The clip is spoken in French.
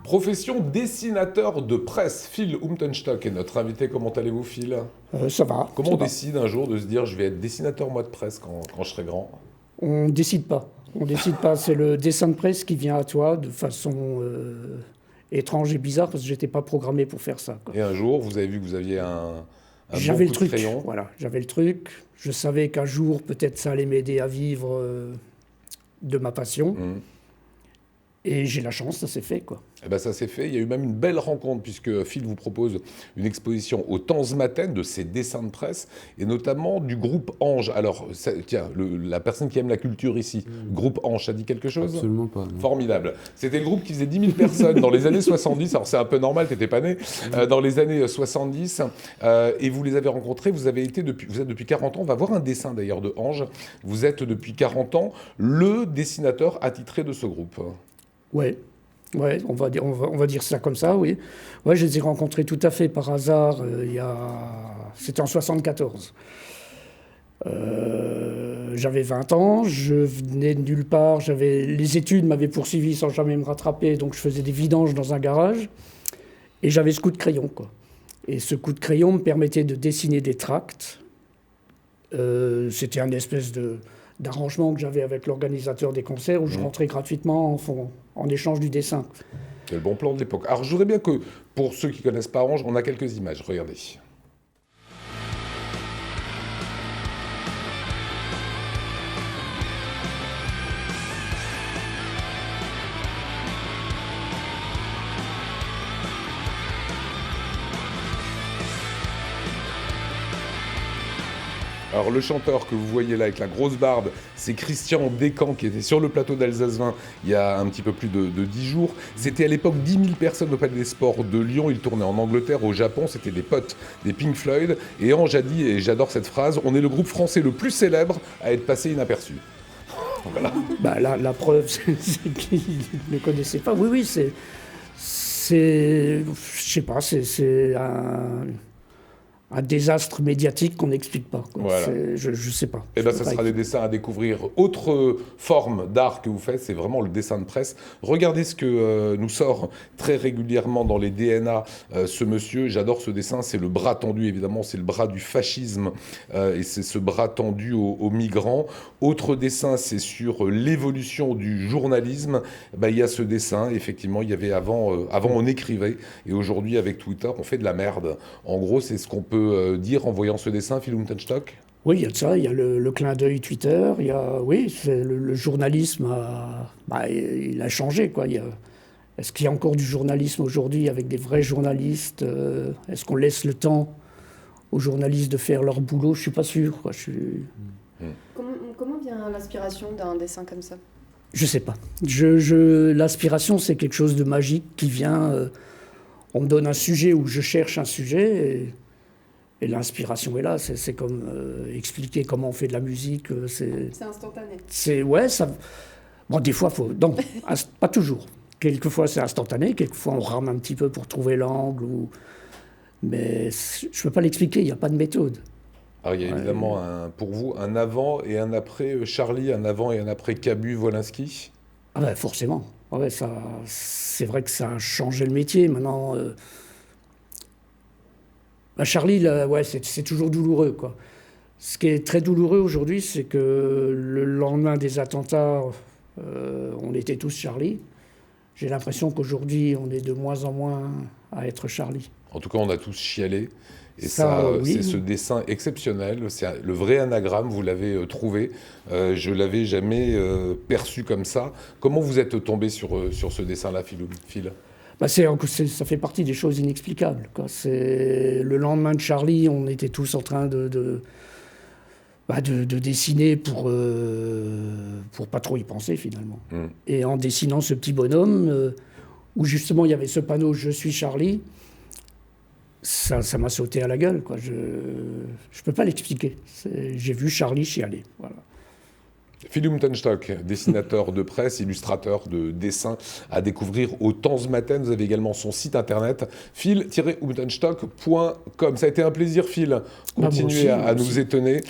Profession dessinateur de presse. Phil Umtenstock est notre invité. Comment allez-vous, Phil ? Ça va. Comment on décide un jour de se dire je vais être dessinateur moi de presse quand je serai grand ? On décide pas. On décide pas. C'est le dessin de presse qui vient à toi de façon étrange et bizarre parce que j'étais pas programmé pour faire ça, quoi. Et un jour, vous avez vu que vous aviez un J'avais bon le coup de truc. crayon. Voilà, j'avais le truc. Je savais qu'un jour peut-être ça allait m'aider à vivre de ma passion. Et j'ai la chance, ça s'est fait, quoi. Eh ben ça s'est fait. Il y a eu même une belle rencontre puisque Phil vous propose une exposition au Tanzmatten de ses dessins de presse et notamment du groupe Ange. Alors, tiens, la personne qui aime la culture ici, groupe Ange, ça dit quelque chose ? Absolument pas. Non. Formidable. C'était le groupe qui faisait 10 000 personnes dans les années 70. Alors, c'est un peu normal, t'étais pas né. Dans les années 70. Et vous les avez rencontrés. Vous êtes depuis 40 ans. On va voir un dessin d'ailleurs de Ange. Vous êtes depuis 40 ans le dessinateur attitré de ce groupe. Ouais, on va dire ça comme ça, oui. Ouais, je les ai rencontrés tout à fait par hasard. C'était en 74. J'avais 20 ans, je venais de nulle part. Les études m'avaient poursuivi sans jamais me rattraper, donc je faisais des vidanges dans un garage. Et j'avais ce coup de crayon, quoi. Et ce coup de crayon me permettait de dessiner des tracts. C'était un espèce d'arrangement que j'avais avec l'organisateur des concerts où je rentrais gratuitement en échange du dessin. C'est le bon plan de l'époque. Alors, je voudrais bien que, pour ceux qui ne connaissent pas Ange, on a quelques images. Regardez. Alors le chanteur que vous voyez là avec la grosse barbe, c'est Christian Descamps qui était sur le plateau d'Alsace 20 il y a un petit peu plus de 10 jours. C'était à l'époque 10 000 personnes au Palais des Sports de Lyon. Il tournait en Angleterre, au Japon. C'était des potes des Pink Floyd. Et Ange a dit, et j'adore cette phrase, on est le groupe français le plus célèbre à être passé inaperçu. Voilà. Bah, la preuve, c'est qu'ils ne connaissaient pas. Oui, je sais pas, c'est un désastre médiatique qu'on n'explique pas, quoi. Voilà. Je sais pas. Et bien, ça sera des dessins à découvrir. Autre forme d'art que vous faites, c'est vraiment le dessin de presse. Regardez ce que nous sort très régulièrement dans les DNA ce monsieur. J'adore ce dessin, c'est le bras tendu, évidemment, c'est le bras du fascisme et c'est ce bras tendu aux migrants. Autre dessin, c'est sur l'évolution du journalisme. Il y a ce dessin, effectivement, il y avait avant on écrivait et aujourd'hui avec Twitter, on fait de la merde. En gros, c'est ce qu'on peut dire en voyant ce dessin, Phil Umtenstock ? Oui, il y a de ça, il y a le clin d'œil Twitter, le journalisme il a changé, quoi. Est-ce qu'il y a encore du journalisme aujourd'hui avec des vrais journalistes ? Est-ce qu'on laisse le temps aux journalistes de faire leur boulot ? Je suis pas sûr, quoi. Comment vient l'inspiration d'un dessin comme ça ? Je sais pas. L'inspiration, c'est quelque chose de magique qui vient. On me donne un sujet ou je cherche un sujet et l'inspiration est là. C'est comme expliquer comment on fait de la musique. C'est instantané. Bon, des fois, non, pas toujours. Quelquefois, c'est instantané. Quelquefois, on rame un petit peu pour trouver l'angle. Mais je ne peux pas l'expliquer. Il n'y a pas de méthode. Alors, il y a évidemment pour vous un avant et un après Charlie, un avant et un après Cabu, Wolinski. Ah ben, forcément. Ouais, c'est vrai que ça a changé le métier. Maintenant, Charlie, c'est toujours douloureux, quoi. Ce qui est très douloureux aujourd'hui, c'est que le lendemain des attentats, on était tous Charlie. J'ai l'impression qu'aujourd'hui, on est de moins en moins à être Charlie. En tout cas, on a tous chialé. Et Oui. c'est ce dessin exceptionnel, c'est le vrai anagramme, vous l'avez trouvé. Je ne l'avais jamais perçu comme ça. Comment vous êtes tombé sur ce dessin-là, Phil ? Ça fait partie des choses inexplicables, quoi. Le lendemain de Charlie, on était tous en train de dessiner pour pas trop y penser, finalement. Et en dessinant ce petit bonhomme, où justement il y avait ce panneau « Je suis Charlie », ça m'a sauté à la gueule, quoi. Je peux pas l'expliquer. J'ai vu Charlie chialer, voilà. Phil Umtenstock, dessinateur de presse, illustrateur de dessins à découvrir au Tanzmatten. Vous avez également son site internet, phil-umtenstock.com. Ça a été un plaisir, Phil. Continuez à nous étonner.